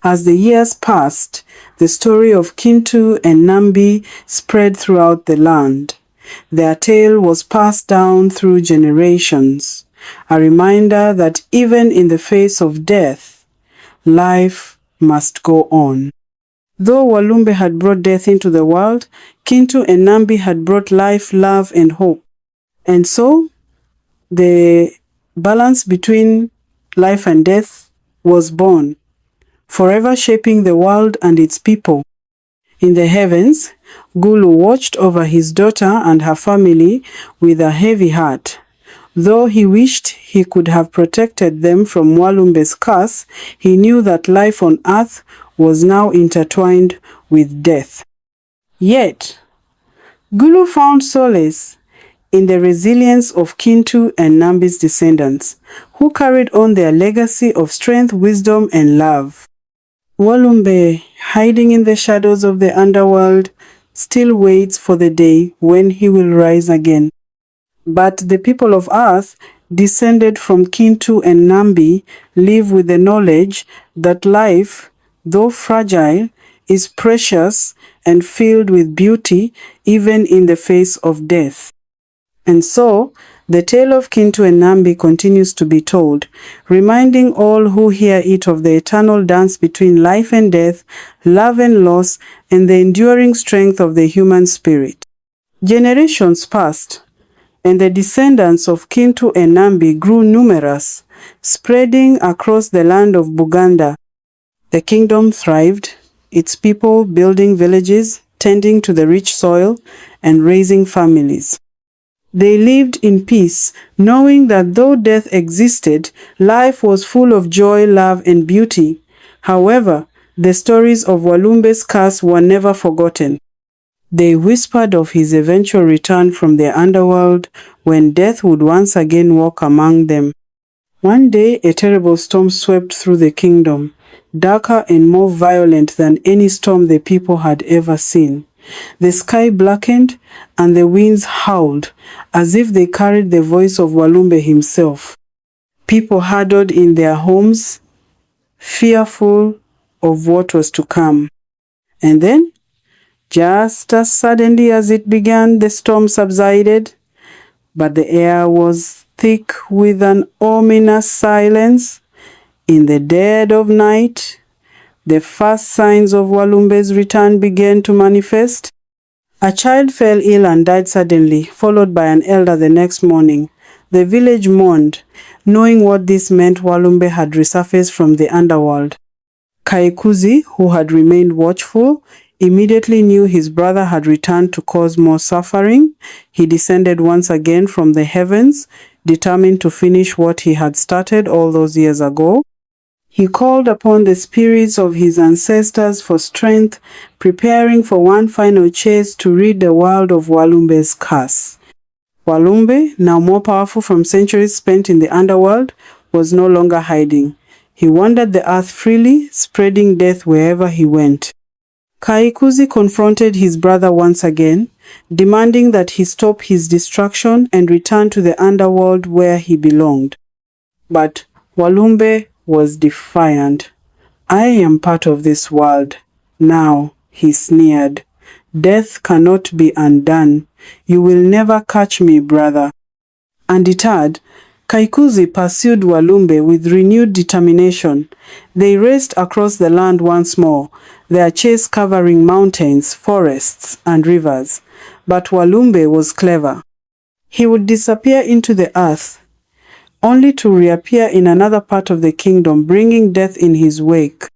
As the years passed, the story of Kintu and Nambi spread throughout the land. Their tale was passed down through generations, a reminder that even in the face of death, life must go on. Though Walumbe had brought death into the world, Kintu and Nambi had brought life, love, and hope. And so, the balance between life and death was born, forever shaping the world and its people. In the heavens, Ggulu watched over his daughter and her family with a heavy heart. Though he wished he could have protected them from Walumbe's curse, he knew that life on earth was now intertwined with death. Yet, Ggulu found solace in the resilience of Kintu and Nambi's descendants, who carried on their legacy of strength, wisdom, and love. Walumbe, hiding in the shadows of the underworld, still waits for the day when he will rise again. But the people of earth, descended from Kintu and Nambi, live with the knowledge that life, though fragile, is precious and filled with beauty even in the face of death. And so, the tale of Kintu and Nambi continues to be told, reminding all who hear it of the eternal dance between life and death, love and loss, and the enduring strength of the human spirit. Generations passed, and the descendants of Kintu and Nambi grew numerous, spreading across the land of Buganda. The kingdom thrived, its people building villages, tending to the rich soil, and raising families. They lived in peace, knowing that though death existed, life was full of joy, love, and beauty. However, the stories of Walumbe's curse were never forgotten. They whispered of his eventual return from the underworld when death would once again walk among them. One day, a terrible storm swept through the kingdom, darker and more violent than any storm the people had ever seen. The sky blackened and the winds howled as if they carried the voice of Walumbe himself. People huddled in their homes, fearful of what was to come. And then, just as suddenly as it began, the storm subsided, but the air was thick with an ominous silence. In the dead of night, the first signs of Walumbe's return began to manifest. A child fell ill and died suddenly, followed by an elder the next morning. The village mourned, knowing what this meant. Walumbe had resurfaced from the underworld. Kaikuzi, who had remained watchful, immediately knew his brother had returned to cause more suffering. He descended once again from the heavens, determined to finish what he had started all those years ago. He called upon the spirits of his ancestors for strength, preparing for one final chase to rid the world of Walumbe's curse. Walumbe, now more powerful from centuries spent in the underworld, was no longer hiding. He wandered the earth freely, spreading death wherever he went. Kaikuzi confronted his brother once again, demanding that he stop his destruction and return to the underworld where he belonged. But Walumbe was defiant. "I am part of this world now," he sneered. "Death cannot be undone. You will never catch me, brother." Undeterred, Kaikuzi pursued Walumbe with renewed determination. They raced across the land once more, their chase covering mountains, forests, and rivers. But Walumbe was clever. He would disappear into the earth, only to reappear in another part of the kingdom, bringing death in his wake.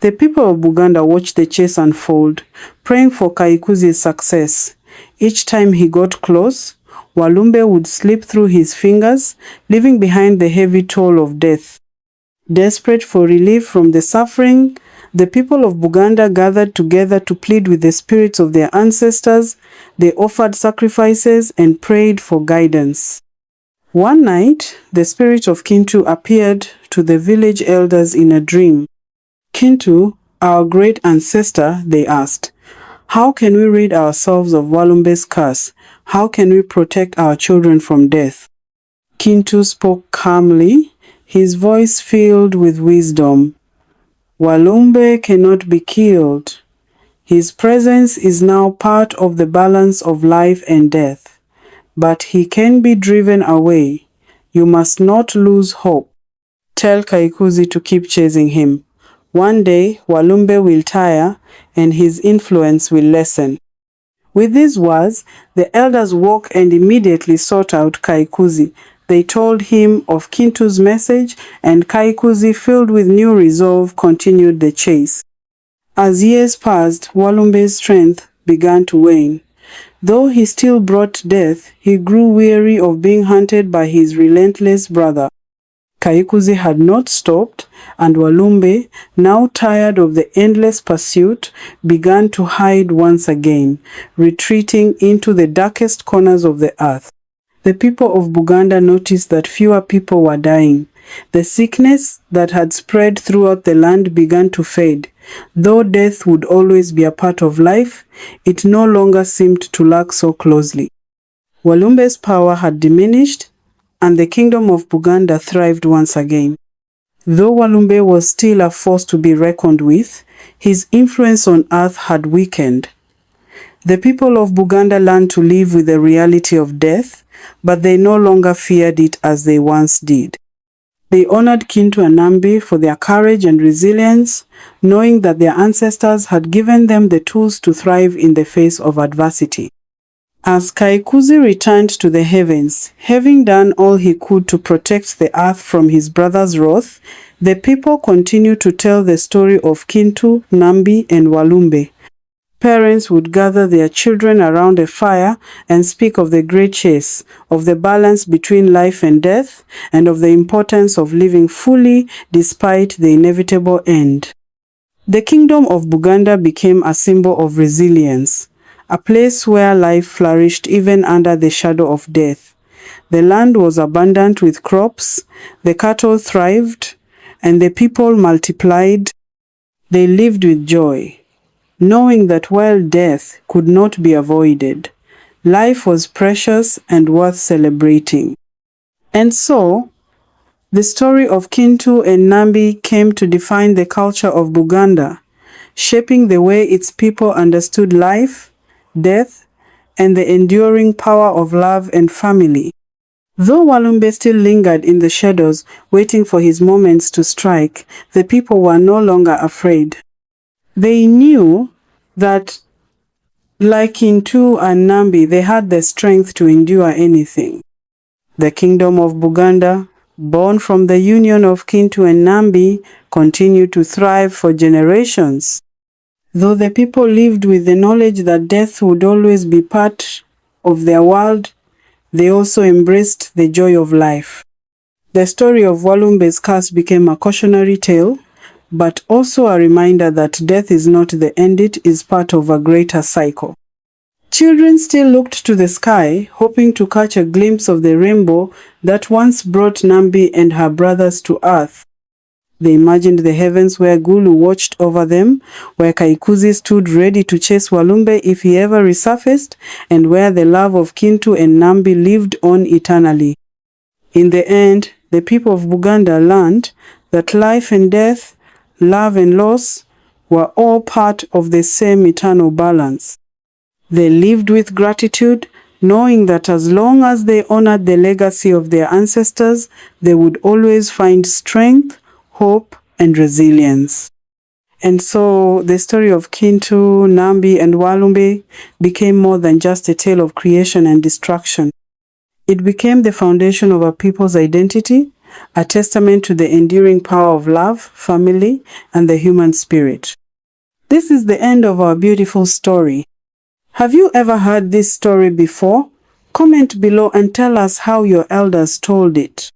The people of Buganda watched the chase unfold, praying for Kaikuzi's success. Each time he got close, Walumbe would slip through his fingers, leaving behind the heavy toll of death. Desperate for relief from the suffering, the people of Buganda gathered together to plead with the spirits of their ancestors. They offered sacrifices and prayed for guidance. One night, the spirit of Kintu appeared to the village elders in a dream. "Kintu, our great ancestor," they asked, "how can we rid ourselves of Walumbe's curse? How can we protect our children from death?" Kintu spoke calmly, his voice filled with wisdom. Walumbe cannot be killed. His presence is now part of the balance of life and death. But he can be driven away. You must not lose hope. Tell Kaikuzi to keep chasing him. One day, Walumbe will tire and his influence will lessen. With these words, the elders woke and immediately sought out Kaikuzi. They told him of Kintu's message, and Kaikuzi, filled with new resolve, continued the chase. As years passed, Walumbe's strength began to wane. Though he still brought death, he grew weary of being hunted by his relentless brother. Kaikuzi had not stopped, and Walumbe, now tired of the endless pursuit, began to hide once again, retreating into the darkest corners of the earth. The people of Buganda noticed that fewer people were dying. The sickness that had spread throughout the land began to fade. Though death would always be a part of life, it no longer seemed to lurk so closely. Walumbe's power had diminished, and the kingdom of Buganda thrived once again. Though Walumbe was still a force to be reckoned with, his influence on earth had weakened. The people of Buganda learned to live with the reality of death, but they no longer feared it as they once did. They honored Kintu and Nambi for their courage and resilience, knowing that their ancestors had given them the tools to thrive in the face of adversity. As Kaikuzi returned to the heavens, having done all he could to protect the earth from his brother's wrath, the people continued to tell the story of Kintu, Nambi, and Walumbe. Parents would gather their children around a fire and speak of the great chase, of the balance between life and death, and of the importance of living fully despite the inevitable end. The kingdom of Buganda became a symbol of resilience, a place where life flourished even under the shadow of death. The land was abundant with crops, the cattle thrived, and the people multiplied. They lived with joy, knowing that while death could not be avoided, life was precious and worth celebrating. And so, the story of Kintu and Nambi came to define the culture of Buganda, shaping the way its people understood life, death, and the enduring power of love and family. Though Walumbe still lingered in the shadows, waiting for his moments to strike, the people were no longer afraid. They knew that, like Kintu and Nambi, they had the strength to endure anything. The kingdom of Buganda, born from the union of Kintu and Nambi, continued to thrive for generations. Though the people lived with the knowledge that death would always be part of their world, they also embraced the joy of life. The story of Walumbe's curse became a cautionary tale, but also a reminder that death is not the end, it is part of a greater cycle. Children still looked to the sky, hoping to catch a glimpse of the rainbow that once brought Nambi and her brothers to earth. They imagined the heavens where Ggulu watched over them, where Kaikuzi stood ready to chase Walumbe if he ever resurfaced, and where the love of Kintu and Nambi lived on eternally. In the end, the people of Buganda learned that life and death, love and loss, were all part of the same eternal balance. They lived with gratitude, knowing that as long as they honored the legacy of their ancestors, they would always find strength, hope, and resilience. And so the story of Kintu, Nambi, and Walumbe became more than just a tale of creation and destruction. It became the foundation of a people's identity, a testament to the enduring power of love, family, and the human spirit. This is the end of our beautiful story. Have you ever heard this story before? Comment below and tell us how your elders told it.